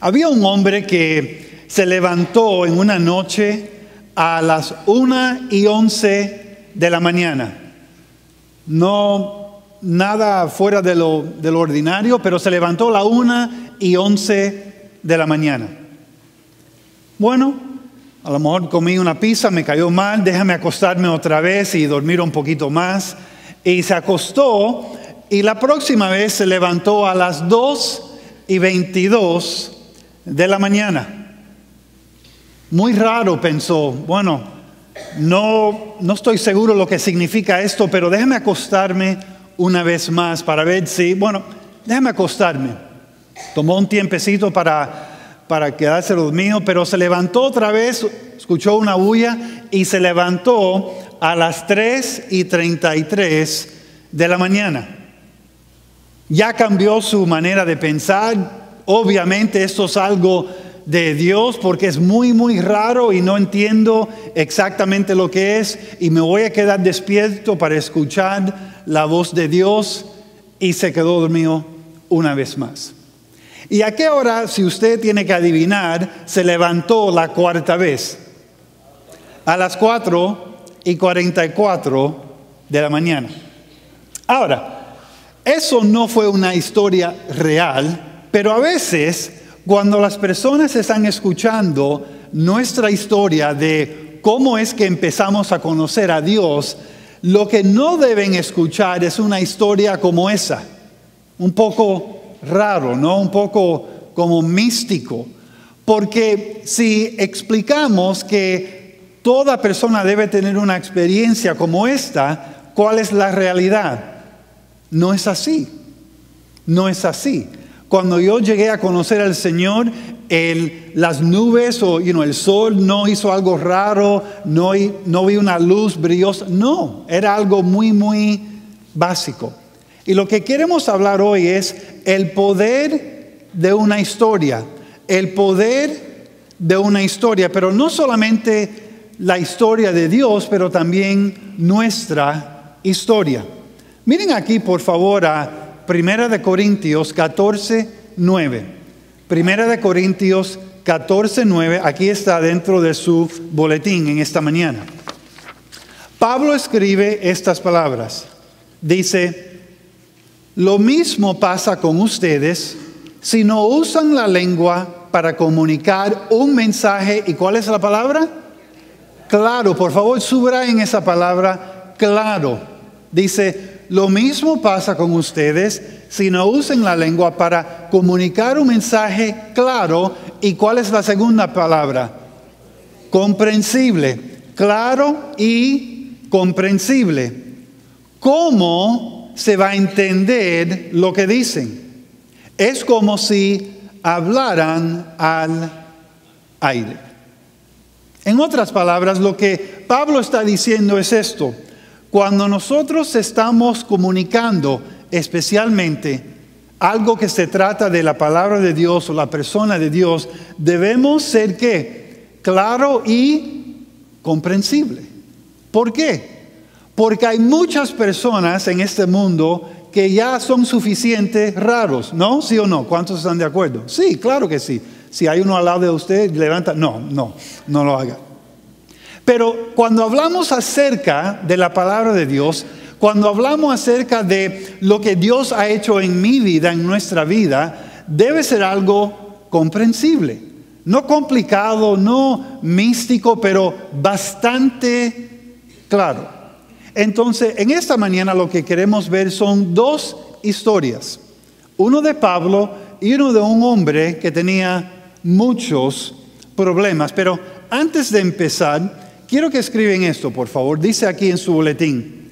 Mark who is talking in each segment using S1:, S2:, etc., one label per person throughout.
S1: Había un hombre que se levantó en una noche a las 1:11 de la mañana. No, nada fuera de lo ordinario, pero se levantó a las 1:11 de la mañana. Bueno, a lo mejor comí una pizza, me cayó mal, déjame acostarme otra vez y dormir un poquito más. Y se acostó y la próxima vez se levantó a las 2:22 de la mañana. Muy raro, pensó. Bueno, no estoy seguro lo que significa esto, pero déjame acostarme una vez más para ver si, déjame acostarme. Tomó un tiempecito para quedarse dormido, pero se levantó otra vez, escuchó una bulla y se levantó a las 3:33 de la mañana. Ya cambió su manera de pensar. Obviamente esto es algo de Dios porque es muy, muy raro y no entiendo exactamente lo que es y me voy a quedar despierto para escuchar la voz de Dios, y se quedó dormido una vez más. ¿Y a qué hora, si usted tiene que adivinar, se levantó la cuarta vez? A las 4:44 de la mañana. Ahora, eso no fue una historia real, pero a veces cuando las personas están escuchando nuestra historia de cómo es que empezamos a conocer a Dios, lo que no deben escuchar es una historia como esa. Un poco raro, ¿no? Un poco como místico. Porque si explicamos que toda persona debe tener una experiencia como esta, ¿cuál es la realidad? No es así. No es así. Cuando yo llegué a conocer al Señor, las nubes o el sol no hizo algo raro, no vi una luz brillosa. No, era algo muy, muy básico. Y lo que queremos hablar hoy es el poder de una historia. El poder de una historia, pero no solamente la historia de Dios, pero también nuestra historia. Miren aquí, por favor, a 1 Corintios 14:9. 1 Corintios 14:9, aquí está dentro de su boletín en esta mañana. Pablo escribe estas palabras. Dice: lo mismo pasa con ustedes si no usan la lengua para comunicar un mensaje. ¿Y cuál es la palabra? Claro, por favor, subrayen esa palabra, claro. Dice: lo mismo pasa con ustedes si no usan la lengua para comunicar un mensaje claro. ¿Y cuál es la segunda palabra? Comprensible. Claro y comprensible. ¿Cómo se va a entender lo que dicen? Es como si hablaran al aire. En otras palabras, lo que Pablo está diciendo es esto. Cuando nosotros estamos comunicando especialmente algo que se trata de la palabra de Dios o la persona de Dios, debemos ser ¿qué? Claro y comprensible. ¿Por qué? Porque hay muchas personas en este mundo que ya son suficientes raros, ¿no? ¿Sí o no? ¿Cuántos están de acuerdo? Sí, claro que sí. Si hay uno al lado de usted, levanta. No lo haga. Pero cuando hablamos acerca de la palabra de Dios, cuando hablamos acerca de lo que Dios ha hecho en mi vida, en nuestra vida, debe ser algo comprensible. No complicado, no místico, pero bastante claro. Entonces, en esta mañana lo que queremos ver son dos historias. Uno de Pablo y uno de un hombre que tenía muchos problemas. Pero antes de empezar, quiero que escriben esto, por favor. Dice aquí en su boletín: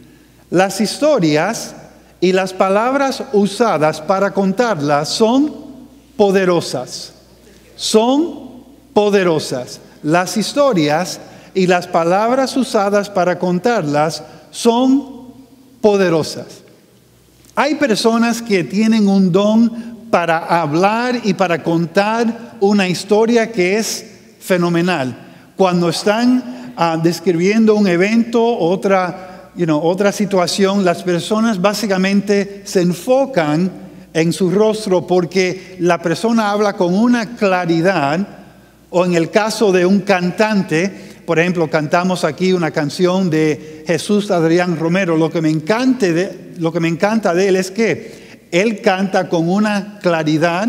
S1: las historias y las palabras usadas para contarlas son poderosas. Son poderosas. Las historias y las palabras usadas para contarlas son poderosas. Hay personas que tienen un don para hablar y para contar una historia que es fenomenal. Cuando están describiendo un evento, otra situación, las personas básicamente se enfocan en su rostro porque la persona habla con una claridad, o en el caso de un cantante, por ejemplo, cantamos aquí una canción de Jesús Adrián Romero. Lo que me encanta de él es que él canta con una claridad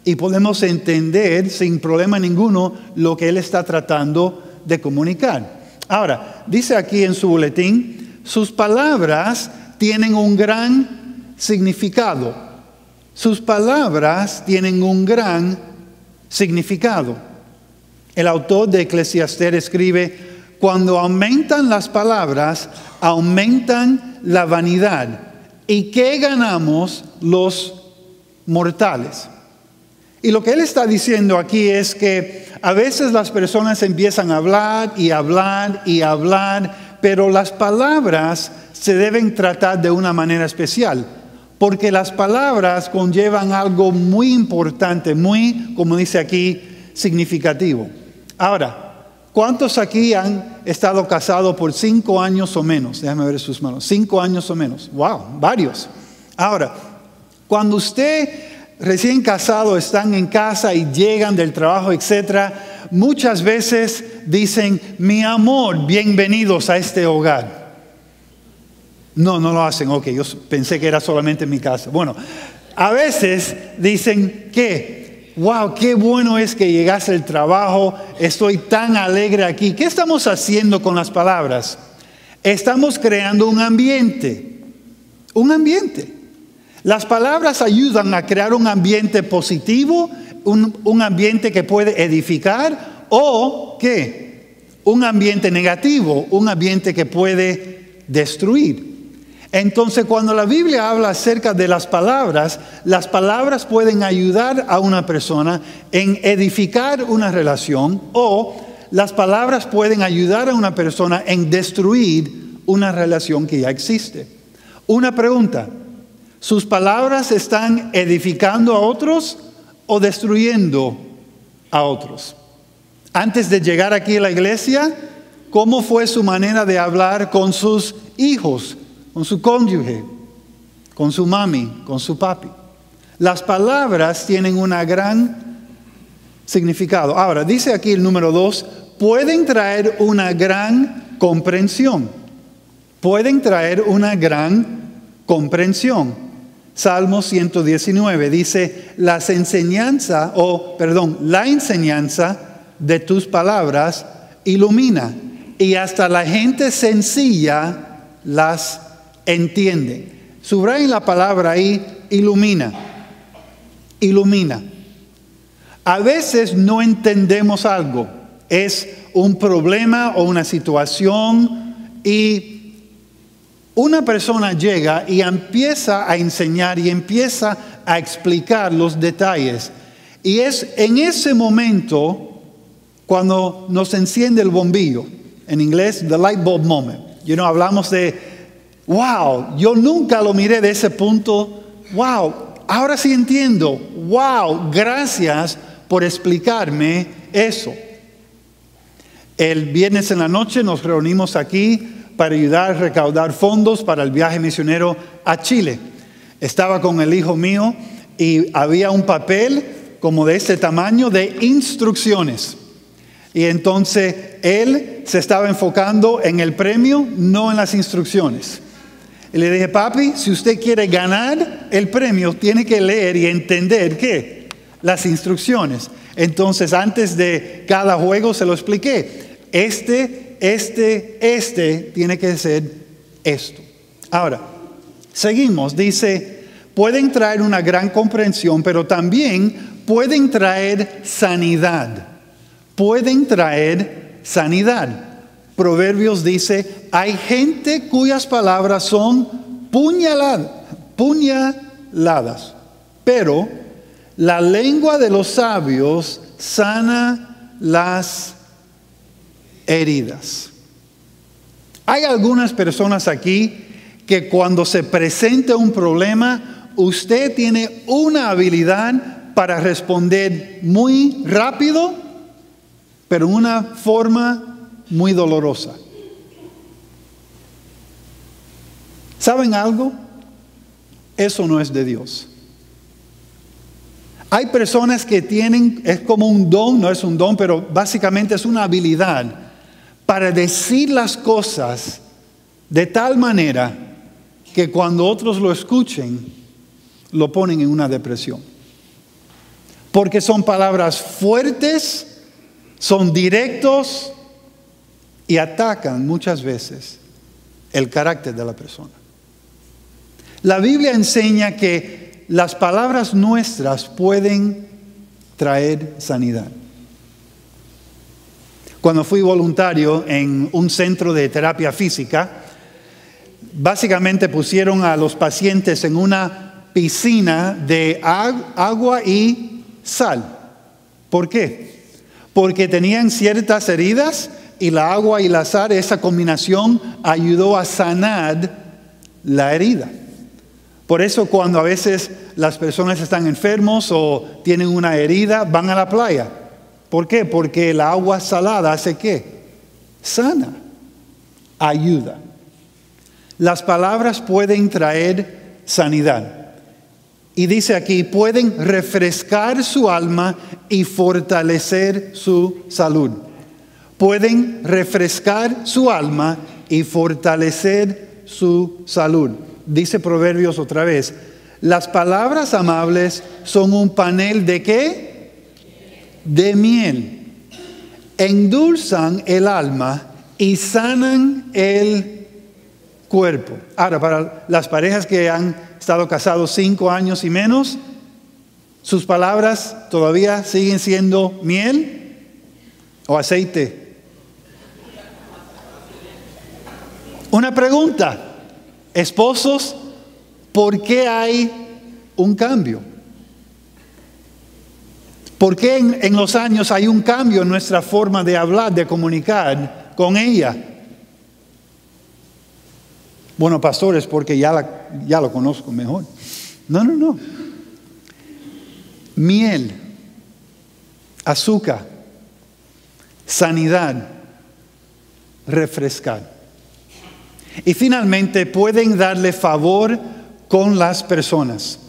S1: y podemos entender sin problema ninguno lo que él está tratando de comunicar. Ahora, dice aquí en su boletín, sus palabras tienen un gran significado. Sus palabras tienen un gran significado. El autor de Eclesiastés escribe, cuando aumentan las palabras, aumentan la vanidad. ¿Y qué ganamos los mortales? Y lo que él está diciendo aquí es que a veces las personas empiezan a hablar y hablar y hablar, pero las palabras se deben tratar de una manera especial, porque las palabras conllevan algo muy importante, muy, como dice aquí, significativo. Ahora, ¿cuántos aquí han estado casados por 5 años o menos? Déjame ver sus manos. 5 años o menos. Wow, varios. Ahora, cuando usted recién casado están en casa y llegan del trabajo, etcétera, muchas veces dicen, mi amor, bienvenidos a este hogar. No lo hacen. Ok, yo pensé que era solamente en mi casa. Bueno, a veces dicen que wow, qué bueno es que llegaste al trabajo, estoy tan alegre aquí. ¿Qué estamos haciendo con las palabras? Estamos creando un ambiente. Un ambiente. Las palabras ayudan a crear un ambiente positivo, un ambiente que puede edificar, o ¿qué? Un ambiente negativo, un ambiente que puede destruir. Entonces, cuando la Biblia habla acerca de las palabras pueden ayudar a una persona en edificar una relación, o las palabras pueden ayudar a una persona en destruir una relación que ya existe. Una pregunta, ¿sus palabras están edificando a otros o destruyendo a otros? Antes de llegar aquí a la iglesia, ¿cómo fue su manera de hablar con sus hijos? Con su cónyuge, con su mami, con su papi. Las palabras tienen un gran significado. Ahora, dice aquí el número 2, pueden traer una gran comprensión. Pueden traer una gran comprensión. Salmo 119 dice, la enseñanza de tus palabras ilumina, y hasta la gente sencilla las entiende. Subrayen la palabra ahí, ilumina. Ilumina. A veces no entendemos algo. Es un problema o una situación y una persona llega y empieza a enseñar y empieza a explicar los detalles. Y es en ese momento cuando nos enciende el bombillo. En inglés, the light bulb moment. Hablamos de wow, yo nunca lo miré de ese punto. Wow, ahora sí entiendo. Wow, gracias por explicarme eso. El viernes en la noche nos reunimos aquí para ayudar a recaudar fondos para el viaje misionero a Chile. Estaba con el hijo mío y había un papel como de este tamaño de instrucciones. Y entonces él se estaba enfocando en el premio, no en las instrucciones. Y le dije, papi, si usted quiere ganar el premio, tiene que leer y entender ¿qué? Las instrucciones. Entonces, antes de cada juego se lo expliqué. Este tiene que ser esto. Ahora, seguimos. Dice, pueden traer una gran comprensión, pero también pueden traer sanidad. Pueden traer sanidad. Proverbios dice, hay gente cuyas palabras son puñaladas, pero la lengua de los sabios sana las heridas. Hay algunas personas aquí que cuando se presenta un problema, usted tiene una habilidad para responder muy rápido, pero en una forma muy dolorosa. ¿Saben algo? Eso no es de Dios. Hay personas que tienen, es como un don, no es un don, pero básicamente es una habilidad para decir las cosas de tal manera que cuando otros lo escuchen, lo ponen en una depresión. Porque son palabras fuertes, son directos y atacan muchas veces el carácter de la persona. La Biblia enseña que las palabras nuestras pueden traer sanidad. Cuando fui voluntario en un centro de terapia física, básicamente pusieron a los pacientes en una piscina de agua y sal. ¿Por qué? Porque tenían ciertas heridas y la agua y la sal, esa combinación ayudó a sanar la herida. Por eso cuando a veces las personas están enfermos o tienen una herida, van a la playa. ¿Por qué? Porque el agua salada hace ¿qué? Sana, ayuda. Las palabras pueden traer sanidad. Y dice aquí, pueden refrescar su alma y fortalecer su salud. Pueden refrescar su alma y fortalecer su salud. Dice Proverbios otra vez, las palabras amables son un panel ¿de qué? De miel. Endulzan el alma y sanan el cuerpo. Ahora, para las parejas que han estado casados 5 años y menos, ¿sus palabras todavía siguen siendo miel o aceite? Una pregunta, esposos, ¿por qué hay un cambio? ¿Por qué en los años hay un cambio en nuestra forma de hablar, de comunicar con ella? Bueno, pastores, porque ya lo conozco mejor. No. Miel, azúcar, sanidad, refrescar. Y finalmente pueden darle favor con las personas.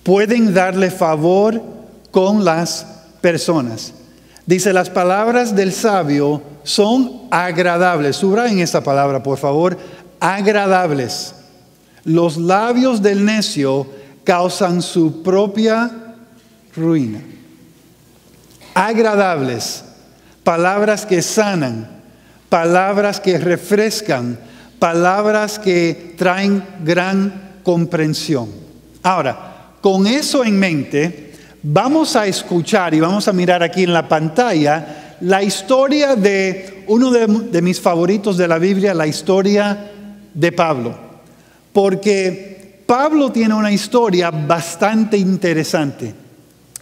S1: Pueden darle favor con las personas. Dice, las palabras del sabio son agradables. Subrayen esta palabra, por favor. Agradables. Los labios del necio causan su propia ruina. Agradables. Palabras que sanan. Palabras que refrescan. Palabras que traen gran comprensión. Ahora, con eso en mente, vamos a escuchar y vamos a mirar aquí en la pantalla la historia de uno de mis favoritos de la Biblia, la historia de Pablo. Porque Pablo tiene una historia bastante interesante.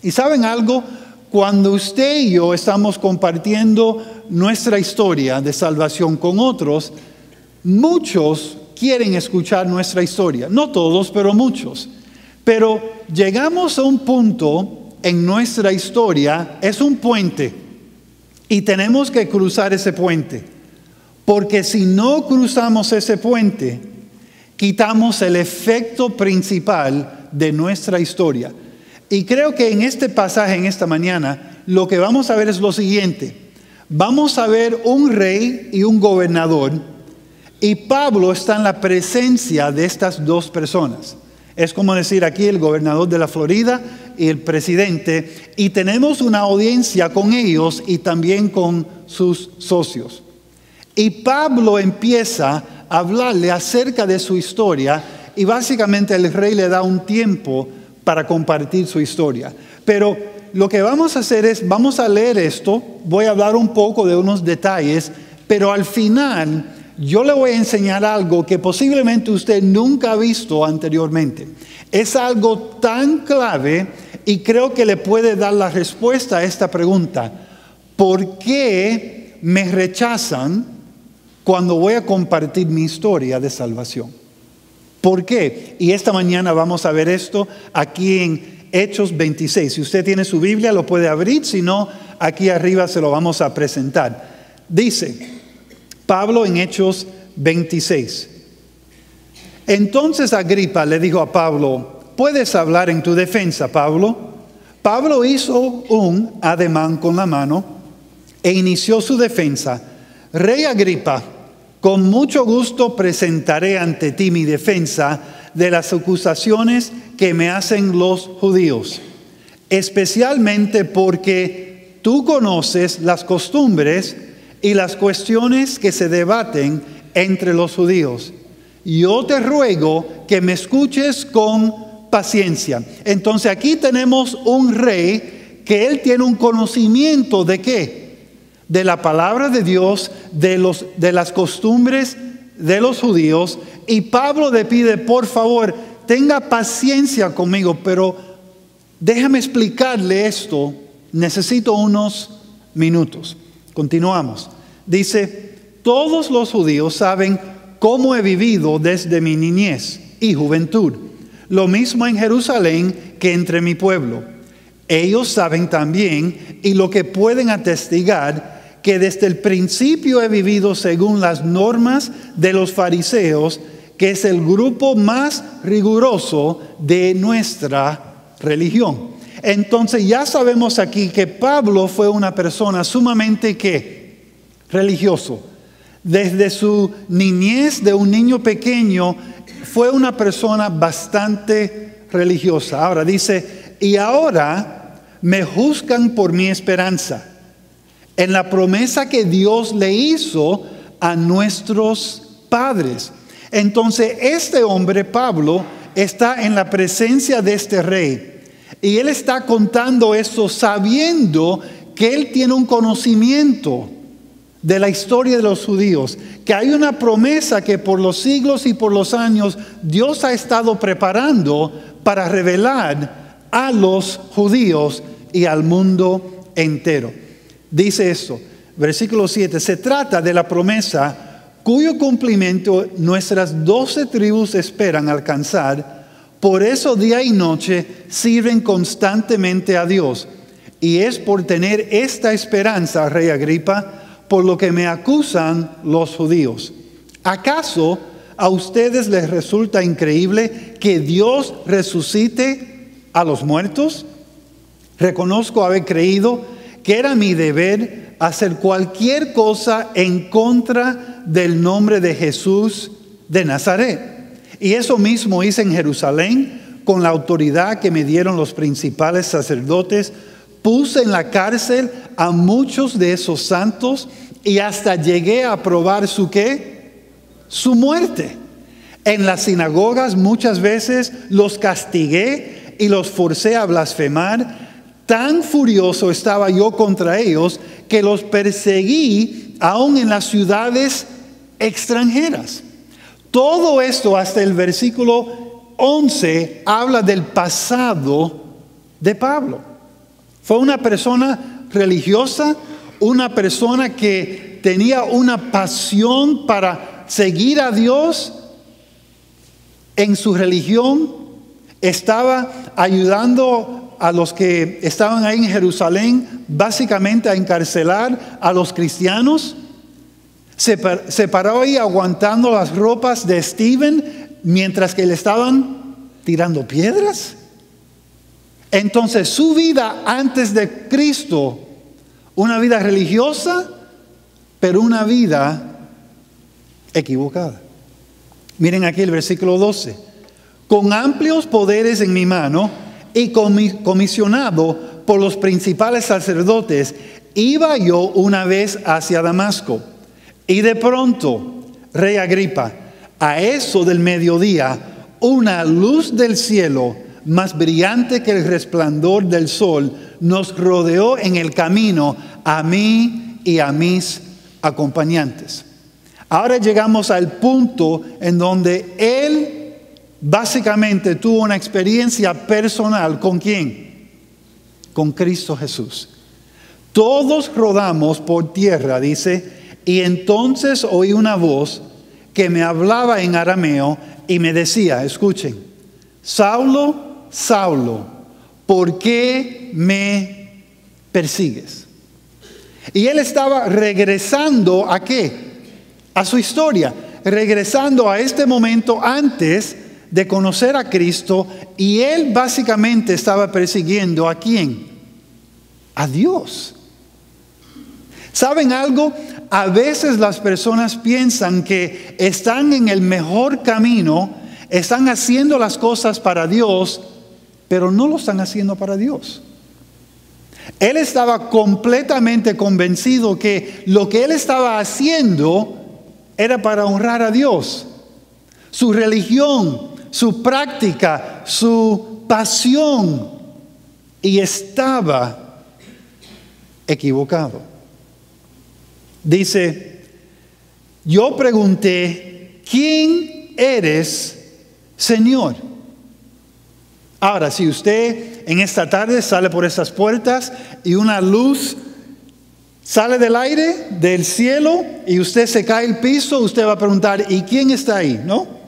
S1: ¿Y saben algo? Cuando usted y yo estamos compartiendo nuestra historia de salvación con otros, muchos quieren escuchar nuestra historia. No todos, pero muchos. Pero llegamos a un punto en nuestra historia, es un puente, y tenemos que cruzar ese puente. Porque si no cruzamos ese puente, quitamos el efecto principal de nuestra historia. Y creo que en este pasaje, en esta mañana, lo que vamos a ver es lo siguiente. Vamos a ver un rey y un gobernador, y Pablo está en la presencia de estas dos personas. Es como decir aquí el gobernador de la Florida y el presidente, y tenemos una audiencia con ellos y también con sus socios. Y Pablo empieza a hablarle acerca de su historia, y básicamente el rey le da un tiempo para compartir su historia. Pero lo que vamos a hacer es, vamos a leer esto, voy a hablar un poco de unos detalles, pero al final yo le voy a enseñar algo que posiblemente usted nunca ha visto anteriormente. Es algo tan clave y creo que le puede dar la respuesta a esta pregunta. ¿Por qué me rechazan cuando voy a compartir mi historia de salvación? ¿Por qué? Y esta mañana vamos a ver esto aquí en Hechos 26. Si usted tiene su Biblia lo puede abrir, si no, aquí arriba se lo vamos a presentar. Dice Pablo en Hechos 26. Entonces Agripa le dijo a Pablo, ¿puedes hablar en tu defensa, Pablo? Pablo hizo un ademán con la mano e inició su defensa. Rey Agripa, con mucho gusto presentaré ante ti mi defensa de las acusaciones que me hacen los judíos, especialmente porque tú conoces las costumbres y las cuestiones que se debaten entre los judíos. Yo te ruego que me escuches con paciencia. Entonces aquí tenemos un rey que él tiene un conocimiento de ¿qué? De la palabra de Dios, de las costumbres de los judíos. Y Pablo le pide, por favor, tenga paciencia conmigo, pero déjame explicarle esto. Necesito unos minutos. Continuamos. Dice, todos los judíos saben cómo he vivido desde mi niñez y juventud. Lo mismo en Jerusalén que entre mi pueblo. Ellos saben también, y lo que pueden atestigar, que desde el principio he vivido según las normas de los fariseos, que es el grupo más riguroso de nuestra religión. Entonces ya sabemos aquí que Pablo fue una persona sumamente ¿qué? Religioso. Desde su niñez de un niño pequeño fue una persona bastante religiosa. Ahora dice, y ahora me juzgan por mi esperanza en la promesa que Dios le hizo a nuestros padres. Entonces este hombre, Pablo, está en la presencia de este rey. Y él está contando esto sabiendo que él tiene un conocimiento de la historia de los judíos, que hay una promesa que por los siglos y por los años Dios ha estado preparando para revelar a los judíos y al mundo entero. Dice esto, versículo 7, se trata de la promesa cuyo cumplimiento nuestras 12 tribus esperan alcanzar. Por eso día y noche sirven constantemente a Dios. Y es por tener esta esperanza, Rey Agripa, por lo que me acusan los judíos. ¿Acaso a ustedes les resulta increíble que Dios resucite a los muertos? Reconozco haber creído que era mi deber hacer cualquier cosa en contra del nombre de Jesús de Nazaret. Y eso mismo hice en Jerusalén con la autoridad que me dieron los principales sacerdotes. Puse en la cárcel a muchos de esos santos y hasta llegué a probar su ¿qué? Su muerte. En las sinagogas muchas veces los castigué y los forcé a blasfemar. Tan furioso estaba yo contra ellos que los perseguí aún en las ciudades extranjeras. Todo esto hasta el versículo 11 habla del pasado de Pablo. Fue una persona religiosa, una persona que tenía una pasión para seguir a Dios en su religión. Estaba ayudando a los que estaban ahí en Jerusalén, básicamente a encarcelar a los cristianos. Se paró ahí aguantando las ropas de Stephen mientras que le estaban tirando piedras. Entonces su vida antes de Cristo, una vida religiosa, pero una vida equivocada. Miren aquí el versículo 12. Con amplios poderes en mi mano y comisionado por los principales sacerdotes, iba yo una vez hacia Damasco. Y de pronto, Rey Agripa, a eso del mediodía, una luz del cielo, más brillante que el resplandor del sol, nos rodeó en el camino a mí y a mis acompañantes. Ahora llegamos al punto en donde él básicamente tuvo una experiencia personal. ¿Con quién? Con Cristo Jesús. Todos rodamos por tierra, dice, y entonces oí una voz que me hablaba en arameo y me decía, escuchen, Saulo, Saulo, ¿por qué me persigues? Y él estaba regresando ¿a qué? A su historia, regresando a este momento antes de conocer a Cristo, y él básicamente estaba persiguiendo ¿a quién? A Dios. ¿Saben algo? A veces las personas piensan que están en el mejor camino, están haciendo las cosas para Dios, pero no lo están haciendo para Dios. Él estaba completamente convencido que lo que él estaba haciendo era para honrar a Dios. Su religión, su práctica, su pasión, y estaba equivocado. Dice, yo pregunté, ¿quién eres, Señor? Ahora, si usted en esta tarde sale por estas puertas y una luz sale del aire, del cielo, y usted se cae al piso, usted va a preguntar, ¿y quién está ahí? ¿No?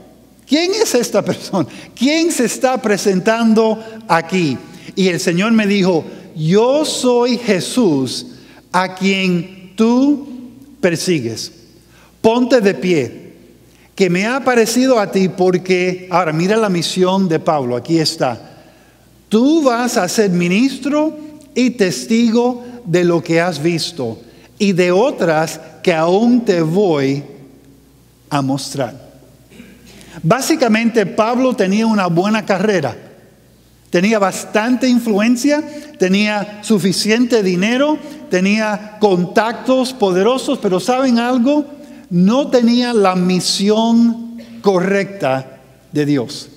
S1: ¿Quién es esta persona? ¿Quién se está presentando aquí? Y el Señor me dijo, yo soy Jesús a quien tú persigues. Ponte de pie, que me ha aparecido a ti porque, ahora mira la misión de Pablo, aquí está. Tú vas a ser ministro y testigo de lo que has visto y de otras que aún te voy a mostrar. Básicamente Pablo tenía una buena carrera, tenía bastante influencia, tenía suficiente dinero, tenía contactos poderosos, pero ¿saben algo? No tenía la misión correcta de Dios.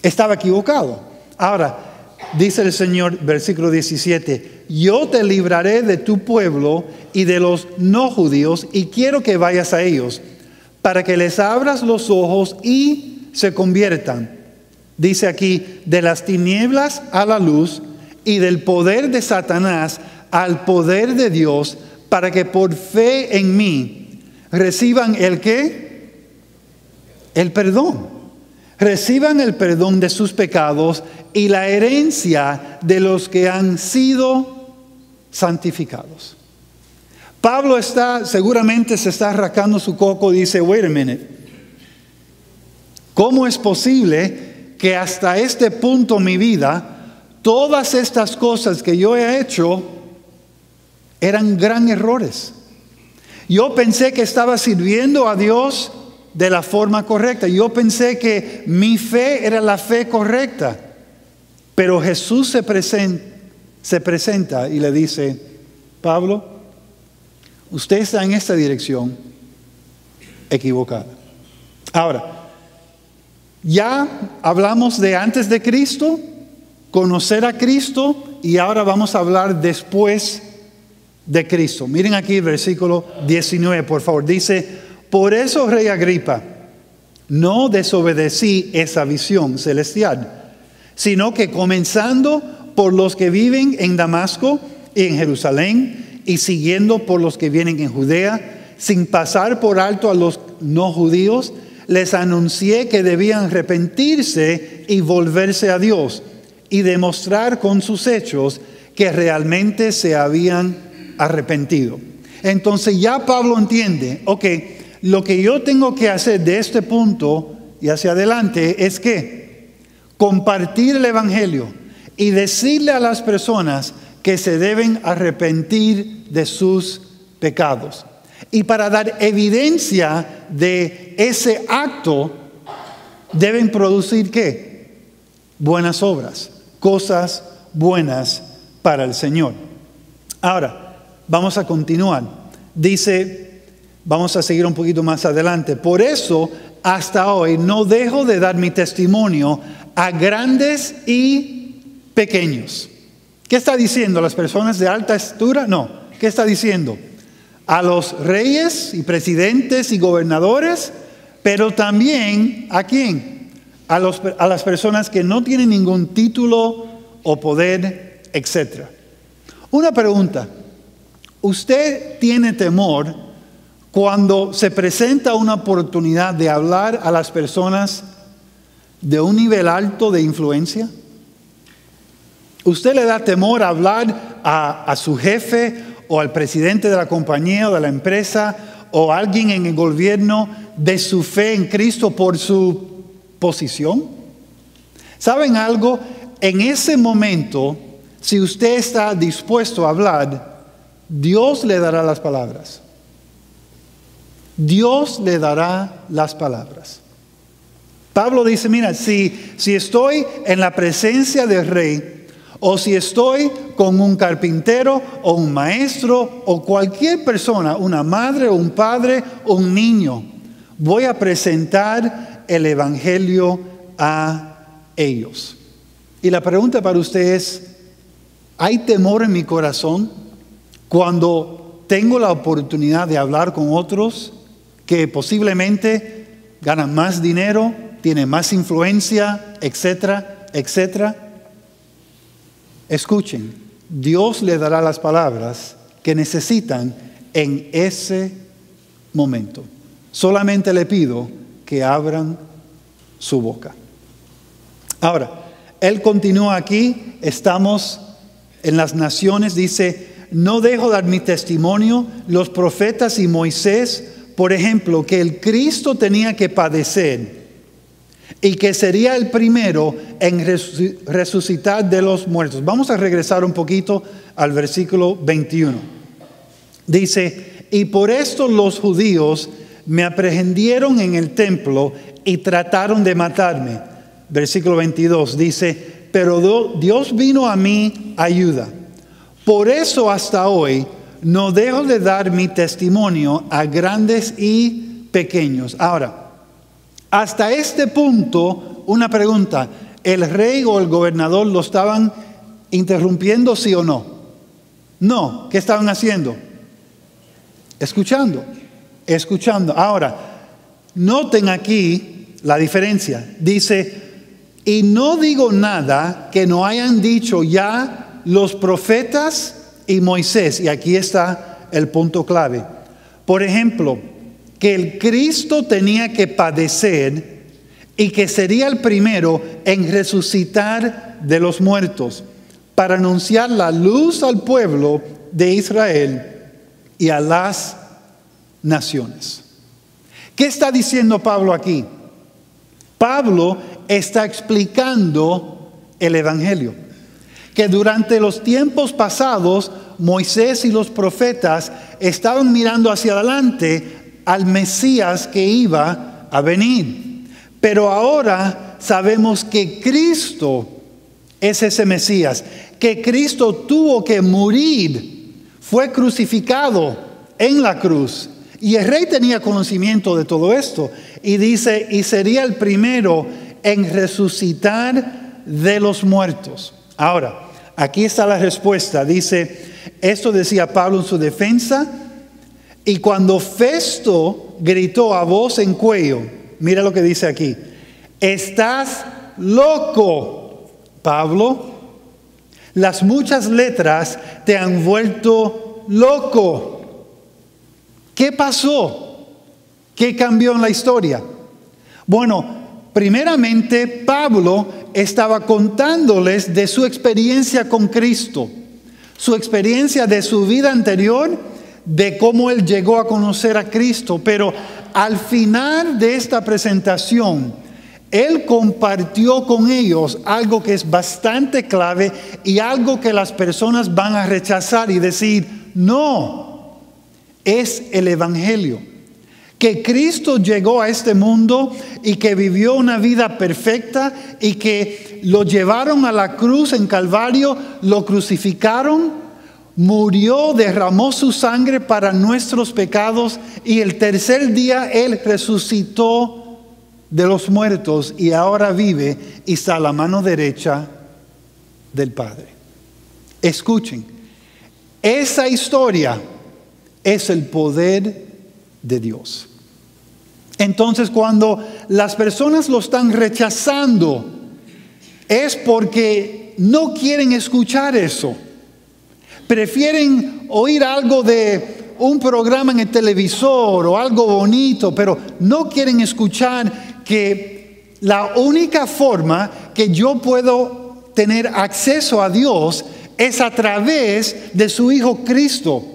S1: Estaba equivocado. Ahora, dice el Señor, versículo 17, yo te libraré de tu pueblo y de los no judíos, y quiero que vayas a ellos, para que les abras los ojos y se conviertan. Dice aquí, de las tinieblas a la luz y del poder de Satanás al poder de Dios, para que por fe en mí reciban el ¿qué? El perdón. Reciban el perdón de sus pecados y la herencia de los que han sido santificados. Pablo seguramente se está arrancando su coco y dice, wait a minute, ¿cómo es posible que hasta este punto en mi vida, todas estas cosas que yo he hecho eran gran errores? Yo pensé que estaba sirviendo a Dios de la forma correcta. Yo pensé que mi fe era la fe correcta. Pero Jesús se presenta y le dice, Pablo, usted está en esta dirección equivocada. Ahora, ya hablamos de antes de Cristo, conocer a Cristo, y ahora vamos a hablar después de Cristo. Miren aquí el versículo 19, por favor. Dice, por eso, Rey Agripa, no desobedecí esa visión celestial, sino que comenzando por los que viven en Damasco y en Jerusalén, y siguiendo por los que vienen en Judea, sin pasar por alto a los no judíos, les anuncié que debían arrepentirse y volverse a Dios, y demostrar con sus hechos que realmente se habían arrepentido. Entonces ya Pablo entiende, ok, lo que yo tengo que hacer de este punto y hacia adelante es que compartir el evangelio y decirle a las personas que se deben arrepentir de sus pecados. Y para dar evidencia de ese acto, deben producir ¿qué? Buenas obras, cosas buenas para el Señor. Ahora, vamos a continuar. Dice, vamos a seguir un poquito más adelante. Por eso, hasta hoy, no dejo de dar mi testimonio a grandes y pequeños. ¿Qué está diciendo? ¿A las personas de alta estatura? No. ¿Qué está diciendo? A los reyes y presidentes y gobernadores, pero también ¿a quién? A las personas que no tienen ningún título o poder, etc. Una pregunta. ¿Usted tiene temor cuando se presenta una oportunidad de hablar a las personas de un nivel alto de influencia? ¿Usted le da temor a hablar a su jefe o al presidente de la compañía o de la empresa o a alguien en el gobierno de su fe en Cristo por su posición? ¿Saben algo? En ese momento, si usted está dispuesto a hablar, Dios le dará las palabras. Dios le dará las palabras. Pablo dice, mira, si estoy en la presencia del rey, o si estoy con un carpintero, o un maestro, o cualquier persona, una madre, o un padre, o un niño, voy a presentar el evangelio a ellos. Y la pregunta para usted es, ¿hay temor en mi corazón cuando tengo la oportunidad de hablar con otros que posiblemente ganan más dinero, tienen más influencia, etcétera, etcétera? Escuchen, Dios le dará las palabras que necesitan en ese momento. Solamente le pido que abran su boca. Ahora, él continúa aquí, estamos en las naciones, dice, no dejo dar mi testimonio, los profetas y Moisés, por ejemplo, que el Cristo tenía que padecer y que sería el primero en resucitar de los muertos. Vamos a regresar un poquito al versículo 21. Dice, y por esto los judíos me aprehendieron en el templo y trataron de matarme. Versículo 22 dice, pero Dios vino a mi ayuda. Por eso hasta hoy no dejo de dar mi testimonio a grandes y pequeños. Ahora, hasta este punto, una pregunta, ¿el rey o el gobernador lo estaban interrumpiendo, sí o no? No, ¿qué estaban haciendo? Escuchando. Ahora, noten aquí la diferencia. Dice, y no digo nada que no hayan dicho ya los profetas y Moisés. Y aquí está el punto clave. Por ejemplo, que el Cristo tenía que padecer y que sería el primero en resucitar de los muertos para anunciar la luz al pueblo de Israel y a las naciones. ¿Qué está diciendo Pablo aquí? Pablo está explicando el evangelio, que durante los tiempos pasados Moisés y los profetas estaban mirando hacia adelante al Mesías que iba a venir. Pero ahora sabemos que Cristo es ese Mesías, que Cristo tuvo que morir, fue crucificado en la cruz. Y el rey tenía conocimiento de todo esto. Y dice, y sería el primero en resucitar de los muertos. Ahora, aquí está la respuesta. Dice, esto decía Pablo en su defensa. Y cuando Festo gritó a voz en cuello, mira lo que dice aquí. Estás loco, Pablo. Las muchas letras te han vuelto loco. ¿Qué pasó? ¿Qué cambió en la historia? Bueno, primeramente Pablo estaba contándoles de su experiencia con Cristo, su experiencia de su vida anterior, de cómo él llegó a conocer a Cristo. Pero al final de esta presentación, él compartió con ellos algo que es bastante clave y algo que las personas van a rechazar y decir, no. Es el evangelio, que Cristo llegó a este mundo y que vivió una vida perfecta y que lo llevaron a la cruz en Calvario, lo crucificaron, murió, derramó su sangre para nuestros pecados y el tercer día Él resucitó de los muertos y ahora vive y está a la mano derecha del Padre. Escuchen, esa historia es el poder de Dios. Entonces, cuando las personas lo están rechazando, es porque no quieren escuchar eso. Prefieren oír algo de un programa en el televisor o algo bonito, pero no quieren escuchar que la única forma que yo puedo tener acceso a Dios es a través de su Hijo Cristo.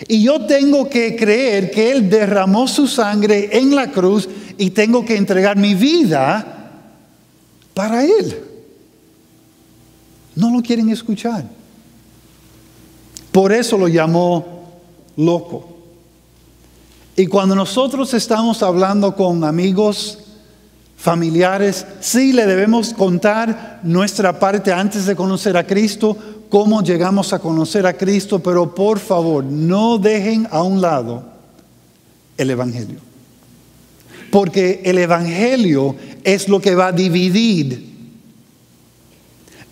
S1: Y yo tengo que creer que Él derramó su sangre en la cruz y tengo que entregar mi vida para Él. No lo quieren escuchar. Por eso lo llamó loco. Y cuando nosotros estamos hablando con amigos, familiares, sí le debemos contar nuestra parte antes de conocer a Cristo, cómo llegamos a conocer a Cristo, pero por favor, no dejen a un lado el Evangelio. Porque el Evangelio es lo que va a dividir.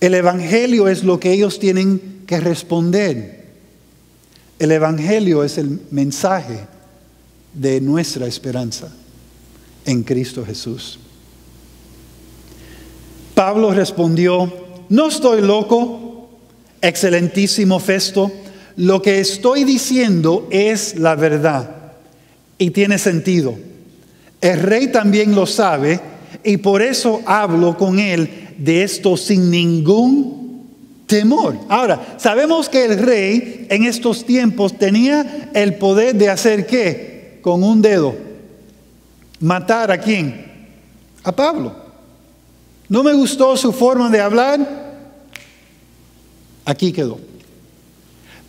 S1: El Evangelio es lo que ellos tienen que responder. El Evangelio es el mensaje de nuestra esperanza en Cristo Jesús. Pablo respondió: no estoy loco, excelentísimo Festo, lo que estoy diciendo es la verdad y tiene sentido. El rey también lo sabe y por eso hablo con él de esto sin ningún temor. Ahora, sabemos que el rey en estos tiempos tenía el poder de hacer ¿qué? Con un dedo. ¿Matar a quién? A Pablo. ¿No me gustó su forma de hablar? Aquí quedó.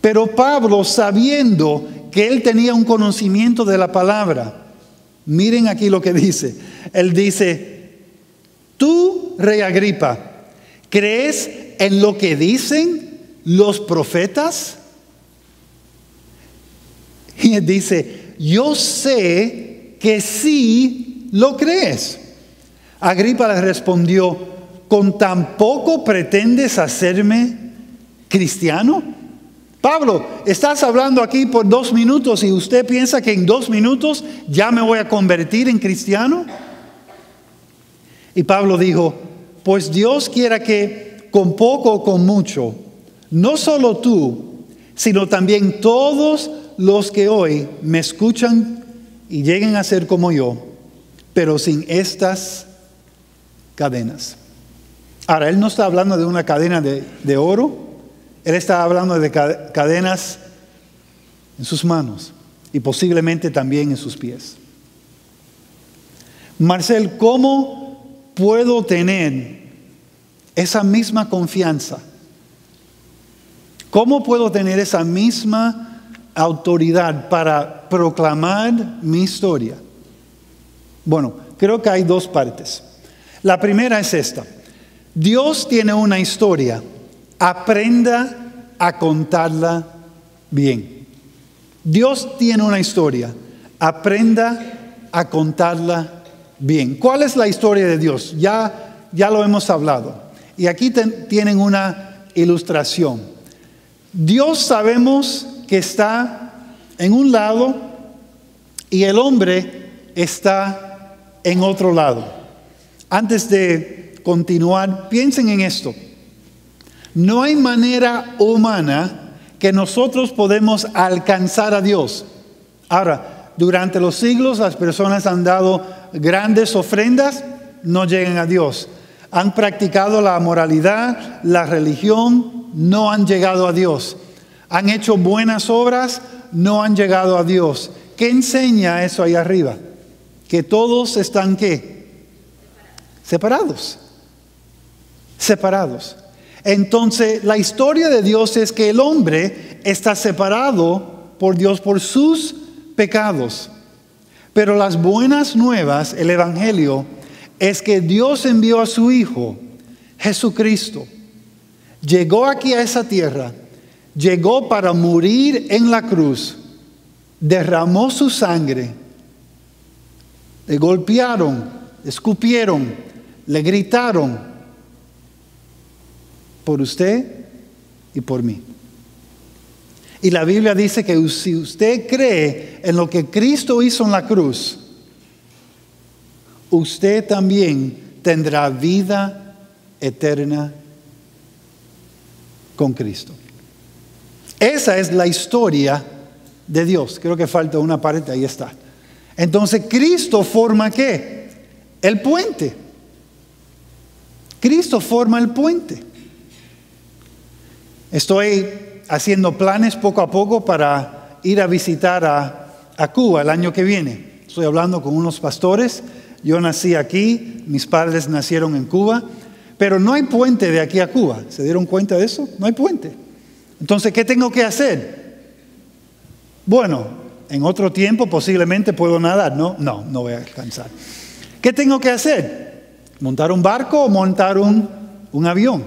S1: Pero Pablo, sabiendo que él tenía un conocimiento de la palabra, miren aquí lo que dice. Él dice: tú, rey Agripa, ¿crees en lo que dicen los profetas? Y él dice: yo sé que sí lo crees. Agripa le respondió: ¿con tan poco pretendes hacerme cristiano? Pablo, estás hablando aquí por 2 minutos y usted piensa que en 2 minutos ya me voy a convertir en cristiano. Y Pablo dijo: pues Dios quiera que con poco o con mucho, no solo tú, sino también todos los que hoy me escuchan y lleguen a ser como yo, pero sin estas cadenas. Ahora, él no está hablando de una cadena de oro. Él está hablando de cadenas en sus manos y posiblemente también en sus pies. Marcel, ¿cómo puedo tener esa misma confianza? ¿Cómo puedo tener esa misma autoridad para proclamar mi historia? Bueno, creo que hay 2 partes. La primera es esta: Dios tiene una historia. Aprenda a contarla bien. Dios tiene una historia. Aprenda a contarla bien. ¿Cuál es la historia de Dios? Ya lo hemos hablado. Y aquí tienen una ilustración. Dios sabemos que está en un lado y el hombre está en otro lado. Antes de continuar, piensen en esto. No hay manera humana que nosotros podemos alcanzar a Dios. Ahora, durante los siglos las personas han dado grandes ofrendas, no llegan a Dios. Han practicado la moralidad, la religión, no han llegado a Dios. Han hecho buenas obras, no han llegado a Dios. ¿Qué enseña eso ahí arriba? Que todos están ¿qué? Separados. Separados. Entonces, la historia de Dios es que el hombre está separado por Dios por sus pecados. Pero las buenas nuevas, el Evangelio, es que Dios envió a su Hijo, Jesucristo. Llegó aquí a esa tierra, llegó para morir en la cruz, derramó su sangre, le golpearon, le escupieron, le gritaron, por usted y por mí. Y la Biblia dice que si usted cree en lo que Cristo hizo en la cruz, usted también tendrá vida eterna con Cristo. Esa es la historia de Dios. Creo que falta una parte, ahí está. Entonces, Cristo forma ¿qué? El puente. Cristo forma el puente. Estoy haciendo planes poco a poco para ir a visitar a Cuba el año que viene. Estoy hablando con unos pastores Yo nací aquí, mis padres nacieron en Cuba, pero no hay puente de aquí a Cuba. ¿Se dieron cuenta de eso? No hay puente. Entonces, ¿qué tengo que hacer? Bueno, en otro tiempo posiblemente puedo nadar, ¿no? No voy a alcanzar. ¿Qué tengo que hacer? ¿Montar un barco o montar un avión?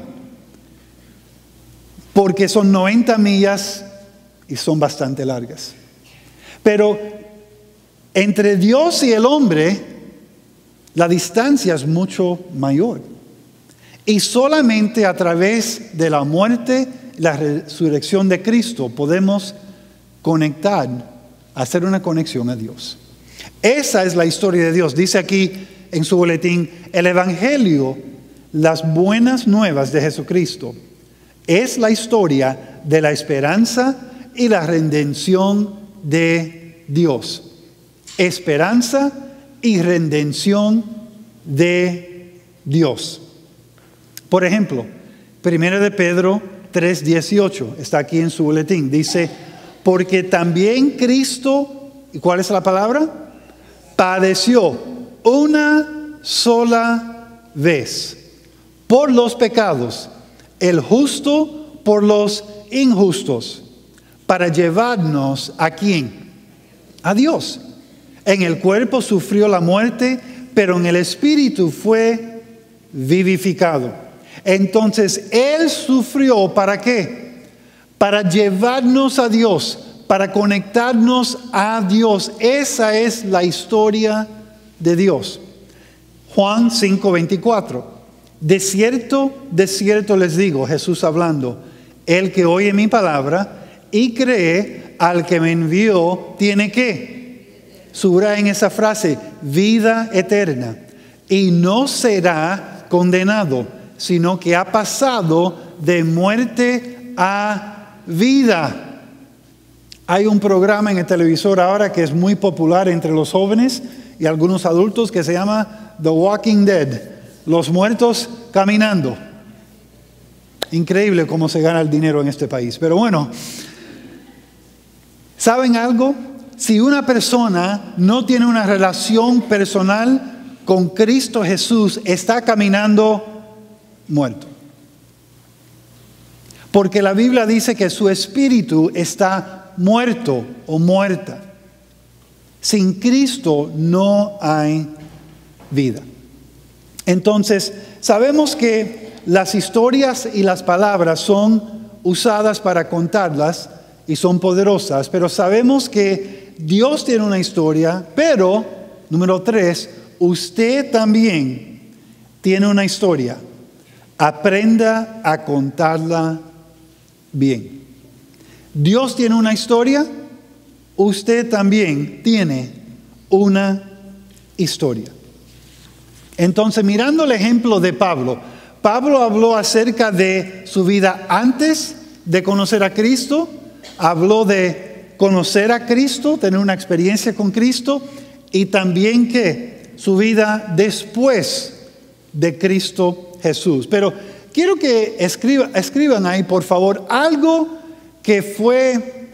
S1: Porque son 90 millas y son bastante largas. Pero entre Dios y el hombre, la distancia es mucho mayor. Y solamente a través de la muerte y la resurrección de Cristo podemos conectar, hacer una conexión a Dios. Esa es la historia de Dios. Dice aquí en su boletín, el Evangelio, las buenas nuevas de Jesucristo, es la historia de la esperanza y la redención de Dios. Esperanza y redención de Dios. Por ejemplo, 1 de Pedro 3:18, está aquí en su boletín, dice, porque también Cristo, ¿y cuál es la palabra? Padeció una sola vez por los pecados, el justo por los injustos, para llevarnos ¿a quién? A Dios. En el cuerpo sufrió la muerte, pero en el espíritu fue vivificado. Entonces, Él sufrió ¿para qué? Para llevarnos a Dios, para conectarnos a Dios. Esa es la historia de Dios. Juan 5:24. De cierto les digo, Jesús hablando, el que oye mi palabra y cree al que me envió, tiene ¿qué? Subraya en esa frase, vida eterna. Y no será condenado, sino que ha pasado de muerte a vida. Hay un programa en el televisor ahora que es muy popular entre los jóvenes y algunos adultos que se llama The Walking Dead, los muertos caminando. Increíble cómo se gana el dinero en este país. Pero bueno, ¿saben algo? Si una persona no tiene una relación personal con Cristo Jesús, está caminando muerto. Porque la Biblia dice que su espíritu está muerto o muerta. Sin Cristo no hay vida. Entonces, sabemos que las historias y las palabras son usadas para contarlas y son poderosas, pero sabemos que Dios tiene una historia, pero, número 3, usted también tiene una historia. Aprenda a contarla bien. Dios tiene una historia, usted también tiene una historia. Entonces, mirando el ejemplo de Pablo, Pablo habló acerca de su vida antes de conocer a Cristo, habló de conocer a Cristo, tener una experiencia con Cristo, y también que su vida después de Cristo Jesús. Pero quiero que escriban ahí, por favor, algo que fue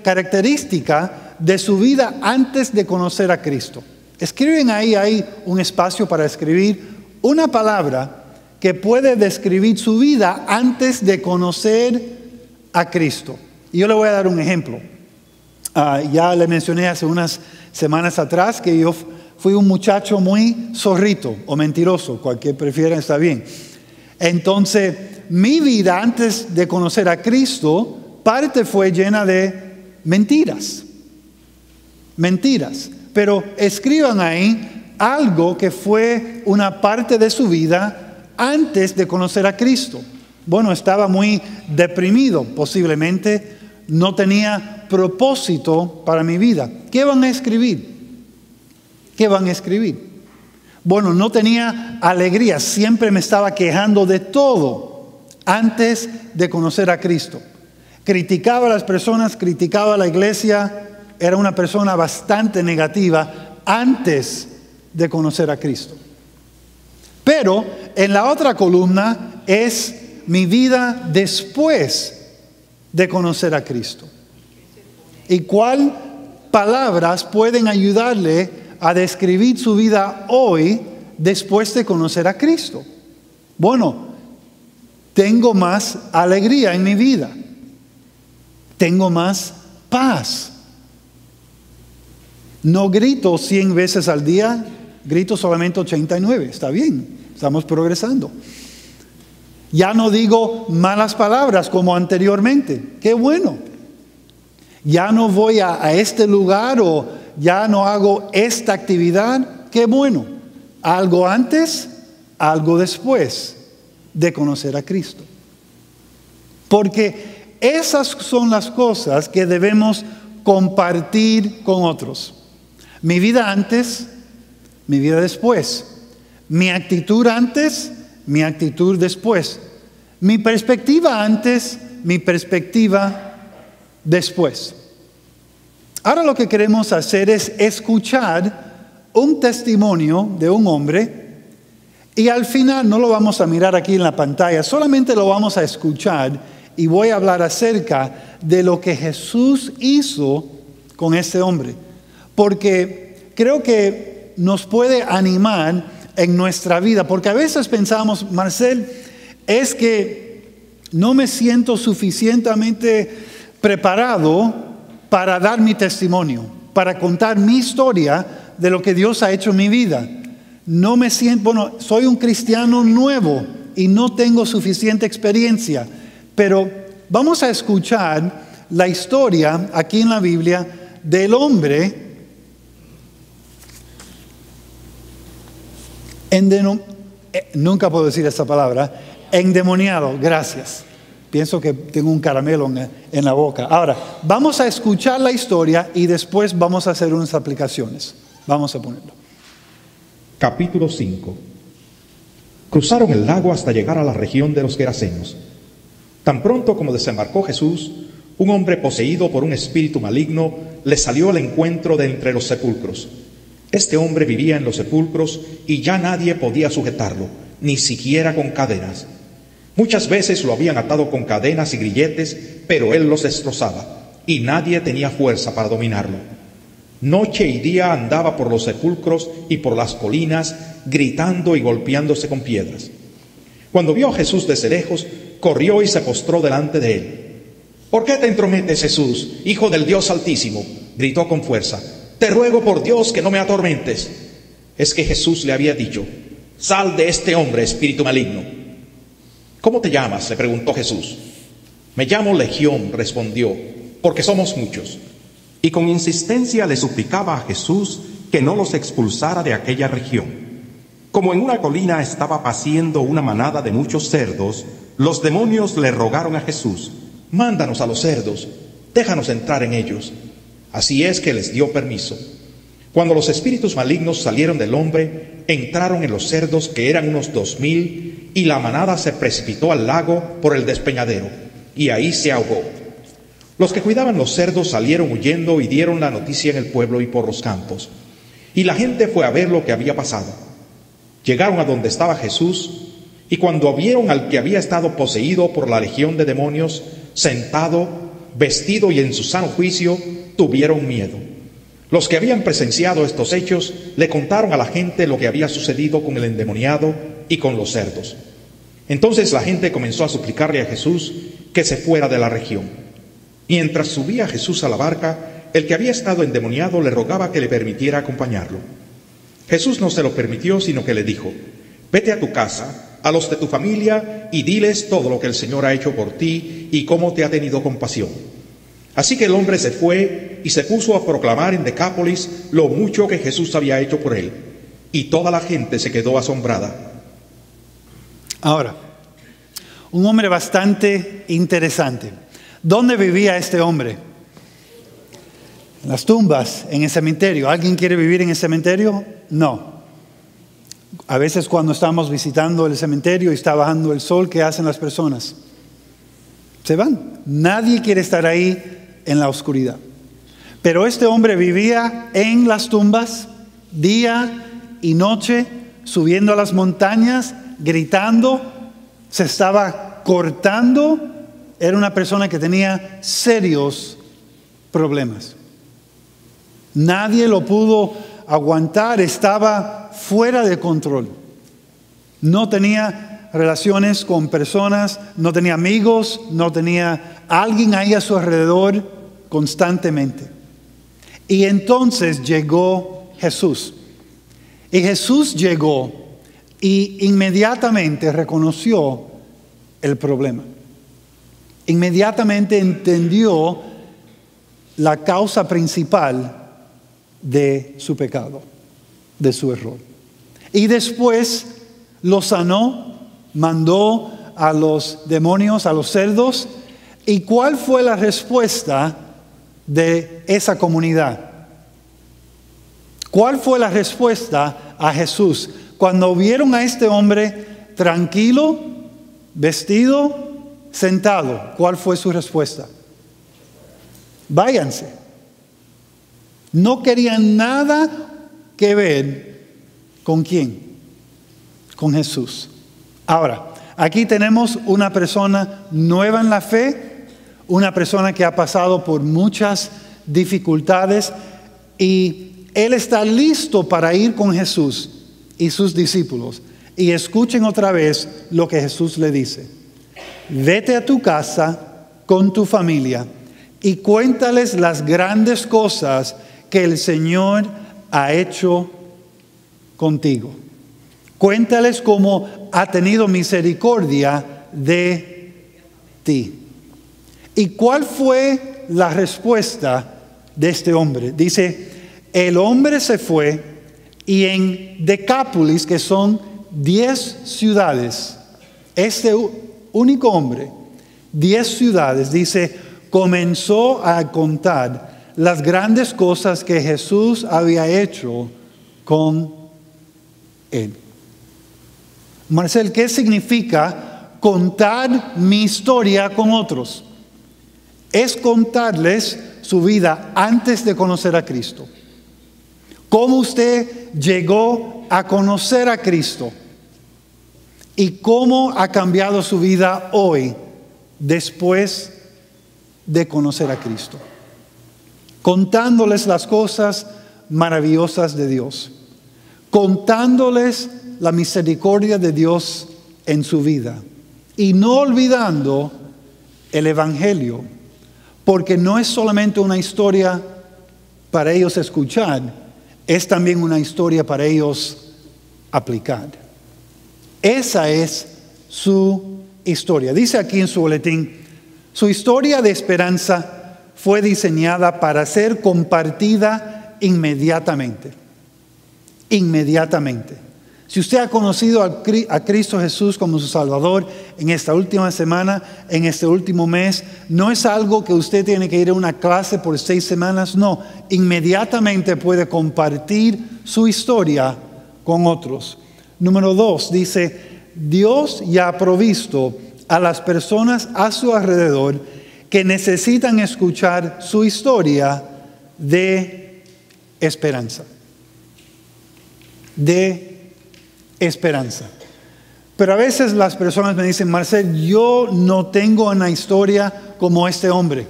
S1: característica de su vida antes de conocer a Cristo. Escriben ahí, hay un espacio para escribir una palabra que puede describir su vida antes de conocer a Cristo. Y yo le voy a dar un ejemplo. Ya le mencioné hace unas semanas atrás que yo fui un muchacho muy zorrito o mentiroso, cualquier prefiera está bien. Entonces, mi vida antes de conocer a Cristo, parte fue llena de mentiras. Mentiras. Pero escriban ahí algo que fue una parte de su vida antes de conocer a Cristo. Bueno, estaba muy deprimido, posiblemente no tenía propósito para mi vida. ¿Qué van a escribir? ¿Qué van a escribir? Bueno, no tenía alegría, siempre me estaba quejando de todo antes de conocer a Cristo. Criticaba a las personas, criticaba a la iglesia, era una persona bastante negativa antes de conocer a Cristo. Pero en la otra columna es mi vida después de conocer a Cristo. ¿Y cuál palabras pueden ayudarle a describir su vida hoy después de conocer a Cristo? Bueno, tengo más alegría en mi vida. Tengo más paz. No grito 100 veces al día, grito solamente 89. Está bien, estamos progresando. Ya no digo malas palabras como anteriormente. ¡Qué bueno! Ya no voy a este lugar o ya no hago esta actividad. ¡Qué bueno! Algo antes, algo después de conocer a Cristo. Porque esas son las cosas que debemos compartir con otros. Mi vida antes, mi vida después. Mi actitud antes, mi actitud después. Mi perspectiva antes, mi perspectiva después. Ahora lo que queremos hacer es escuchar un testimonio de un hombre y al final no lo vamos a mirar aquí en la pantalla, solamente lo vamos a escuchar y voy a hablar acerca de lo que Jesús hizo con este hombre. Porque creo que nos puede animar en nuestra vida. Porque a veces pensamos, Marcel, es que no me siento suficientemente preparado para dar mi testimonio, para contar mi historia de lo que Dios ha hecho en mi vida. No me siento, bueno, soy un cristiano nuevo y no tengo suficiente experiencia. Pero vamos a escuchar la historia aquí en la Biblia del hombre nunca puedo decir esta palabra, endemoniado. Gracias. Pienso que tengo un caramelo en la boca. Ahora, vamos a escuchar la historia y después vamos a hacer unas aplicaciones. Vamos a ponerlo.
S2: Capítulo 5. Cruzaron el lago hasta llegar a la región de los Gerasenos. Tan pronto como desembarcó Jesús, un hombre poseído por un espíritu maligno le salió al encuentro de entre los sepulcros. Este hombre vivía en los sepulcros y ya nadie podía sujetarlo, ni siquiera con cadenas. Muchas veces lo habían atado con cadenas y grilletes, pero él los destrozaba, y nadie tenía fuerza para dominarlo. Noche y día andaba por los sepulcros y por las colinas, gritando y golpeándose con piedras. Cuando vio a Jesús desde lejos, corrió y se postró delante de él. «¿Por qué te entrometes, Jesús, Hijo del Dios Altísimo?», gritó con fuerza. «Te ruego por Dios que no me atormentes». Es que Jesús le había dicho: «Sal de este hombre, espíritu maligno». «¿Cómo te llamas?», le preguntó Jesús. «Me llamo Legión», respondió, «porque somos muchos». Y con insistencia le suplicaba a Jesús que no los expulsara de aquella región. Como en una colina estaba paciendo una manada de muchos cerdos, los demonios le rogaron a Jesús: «Mándanos a los cerdos, déjanos entrar en ellos». Así es que les dio permiso. Cuando los espíritus malignos salieron del hombre, entraron en los cerdos, que eran unos 2000, y la manada se precipitó al lago por el despeñadero, y ahí se ahogó. Los que cuidaban los cerdos salieron huyendo y dieron la noticia en el pueblo y por los campos. Y la gente fue a ver lo que había pasado. Llegaron a donde estaba Jesús, y cuando vieron al que había estado poseído por la legión de demonios, sentado, vestido y en su sano juicio, tuvieron miedo. Los que habían presenciado estos hechos le contaron a la gente lo que había sucedido con el endemoniado y con los cerdos. Entonces la gente comenzó a suplicarle a Jesús que se fuera de la región. Mientras subía Jesús a la barca, el que había estado endemoniado le rogaba que le permitiera acompañarlo. Jesús no se lo permitió, sino que le dijo: «Vete a tu casa, a los de tu familia, y diles todo lo que el Señor ha hecho por ti y cómo te ha tenido compasión». Así que el hombre se fue y se puso a proclamar en Decápolis lo mucho que Jesús había hecho por él, y toda la gente se quedó asombrada.
S1: Ahora, un hombre bastante interesante. ¿Dónde vivía este hombre? En las tumbas, en el cementerio. ¿Alguien quiere vivir en el cementerio? No. A veces cuando estamos visitando el cementerio y está bajando el sol, ¿qué hacen las personas? Se van. Nadie quiere estar ahí en la oscuridad. Pero este hombre vivía en las tumbas día y noche, subiendo a las montañas, gritando, se estaba cortando. Era una persona que tenía serios problemas. Nadie lo pudo aguantar, estaba fuera de control. No tenía relaciones con personas, no tenía amigos, no tenía alguien ahí a su alrededor constantemente. Y entonces llegó Jesús. Y Jesús llegó y inmediatamente reconoció el problema. Inmediatamente entendió la causa principal de su pecado, de su error. Y después lo sanó, mandó a los demonios, a los cerdos. ¿Y cuál fue la respuesta de esa comunidad? ¿Cuál fue la respuesta a Jesús? Cuando vieron a este hombre tranquilo, vestido, sentado, ¿cuál fue su respuesta? Váyanse. No querían nada que ver con quién, con Jesús. Ahora, aquí tenemos una persona nueva en la fe, una persona que ha pasado por muchas dificultades y él está listo para ir con Jesús y sus discípulos. Y escuchen otra vez lo que Jesús le dice. Vete a tu casa con tu familia y cuéntales las grandes cosas que el Señor ha hecho contigo. Cuéntales cómo ha tenido misericordia de ti. ¿Y cuál fue la respuesta de este hombre? Dice, el hombre se fue y en Decápolis, que son 10 ciudades, este único hombre, 10 ciudades, dice, comenzó a contar las grandes cosas que Jesús había hecho con él. Marcel, ¿qué significa contar mi historia con otros? Es contarles su vida antes de conocer a Cristo. Cómo usted llegó a conocer a Cristo y cómo ha cambiado su vida hoy después de conocer a Cristo. Contándoles las cosas maravillosas de Dios. Contándoles la misericordia de Dios en su vida. Y no olvidando el Evangelio. Porque no es solamente una historia para ellos escuchar, es también una historia para ellos aplicar. Esa es su historia. Dice aquí en su boletín, su historia de esperanza fue diseñada para ser compartida inmediatamente. Inmediatamente. Si usted ha conocido a Cristo Jesús como su Salvador en esta última semana, en este último mes, no es algo que usted tiene que ir a una clase por 6 semanas, no. Inmediatamente puede compartir su historia con otros. Número 2, dice, Dios ya ha provisto a las personas a su alrededor que necesitan escuchar su historia de esperanza. De esperanza. Pero a veces las personas me dicen, Marcel, yo no tengo una historia como este hombre.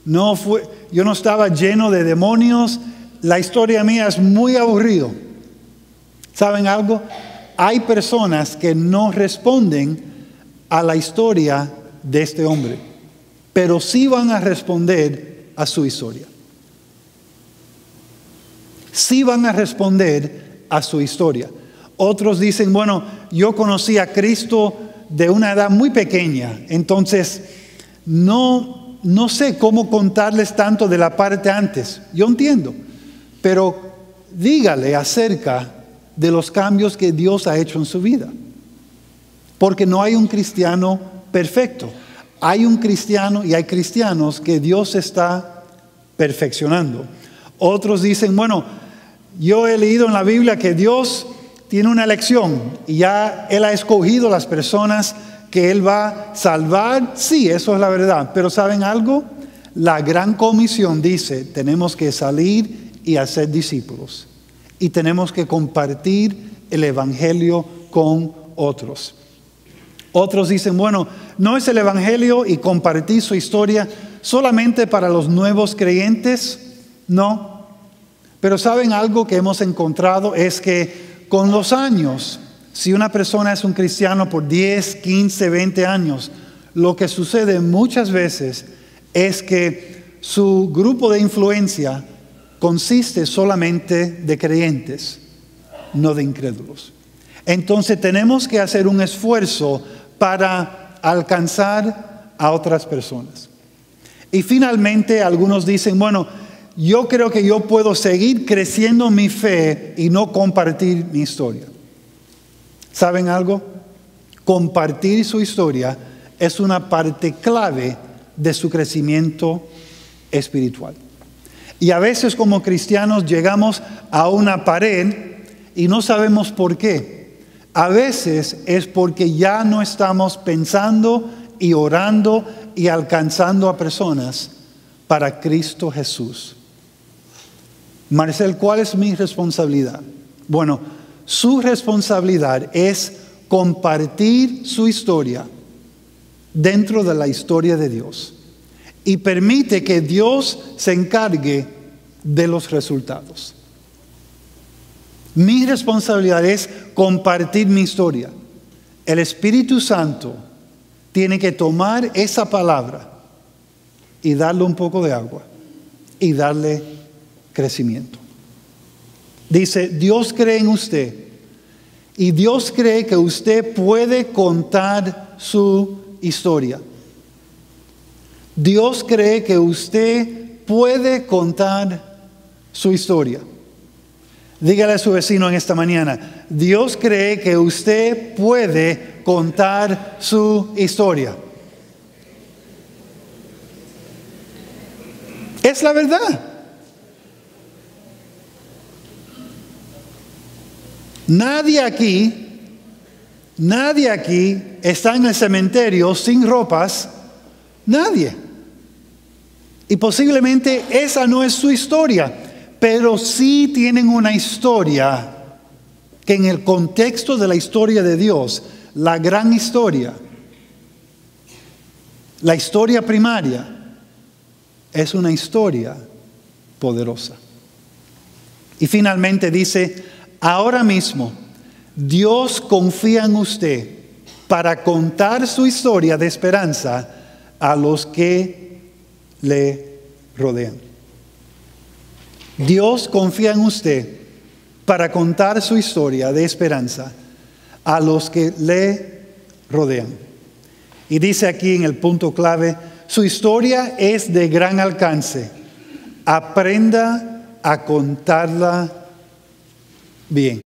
S1: Yo no estaba lleno de demonios. La historia mía es muy aburrida. ¿Saben algo? Hay personas que no responden a la historia de este hombre, pero sí van a responder a su historia. Sí van a responder a su historia. Otros dicen, bueno, yo conocí a Cristo de una edad muy pequeña, entonces no sé cómo contarles tanto de la parte antes. Yo entiendo, pero dígale acerca de los cambios que Dios ha hecho en su vida. Porque no hay un cristiano perfecto. Hay un cristiano y hay cristianos que Dios está perfeccionando. Otros dicen, bueno, yo he leído en la Biblia que Dios tiene una elección y ya Él ha escogido las personas que Él va a salvar. Sí, eso es la verdad. Pero ¿saben algo? La gran comisión dice, tenemos que salir y hacer discípulos. Y tenemos que compartir el Evangelio con otros. Otros dicen, bueno, no es el Evangelio y compartir su historia solamente para los nuevos creyentes. No. Pero ¿saben algo que hemos encontrado? Es que con los años, si una persona es un cristiano por 10, 15, 20 años, lo que sucede muchas veces es que su grupo de influencia consiste solamente de creyentes, no de incrédulos. Entonces tenemos que hacer un esfuerzo para alcanzar a otras personas. Y finalmente algunos dicen, bueno, yo creo que yo puedo seguir creciendo mi fe y no compartir mi historia. ¿Saben algo? Compartir su historia es una parte clave de su crecimiento espiritual. Y a veces como cristianos llegamos a una pared y no sabemos por qué. A veces es porque ya no estamos pensando y orando y alcanzando a personas para Cristo Jesús. Marcel, ¿cuál es mi responsabilidad? Bueno, su responsabilidad es compartir su historia dentro de la historia de Dios y permite que Dios se encargue de los resultados. Mi responsabilidad es compartir mi historia. El Espíritu Santo tiene que tomar esa palabra y darle un poco de agua y darle crecimiento. Dice, Dios cree en usted y Dios cree que usted puede contar su historia. Dios cree que usted puede contar su historia. Dígale a su vecino en esta mañana, Dios cree que usted puede contar su historia. Es la verdad. Nadie aquí está en el cementerio sin ropas. Nadie. Y posiblemente esa no es su historia, pero sí tienen una historia que en el contexto de la historia de Dios, la gran historia, la historia primaria, es una historia poderosa. Y finalmente dice, ahora mismo Dios confía en usted para contar su historia de esperanza a los que le rodean. Dios confía en usted para contar su historia de esperanza a los que le rodean. Y dice aquí en el punto clave, su historia es de gran alcance. Aprenda a contarla bien.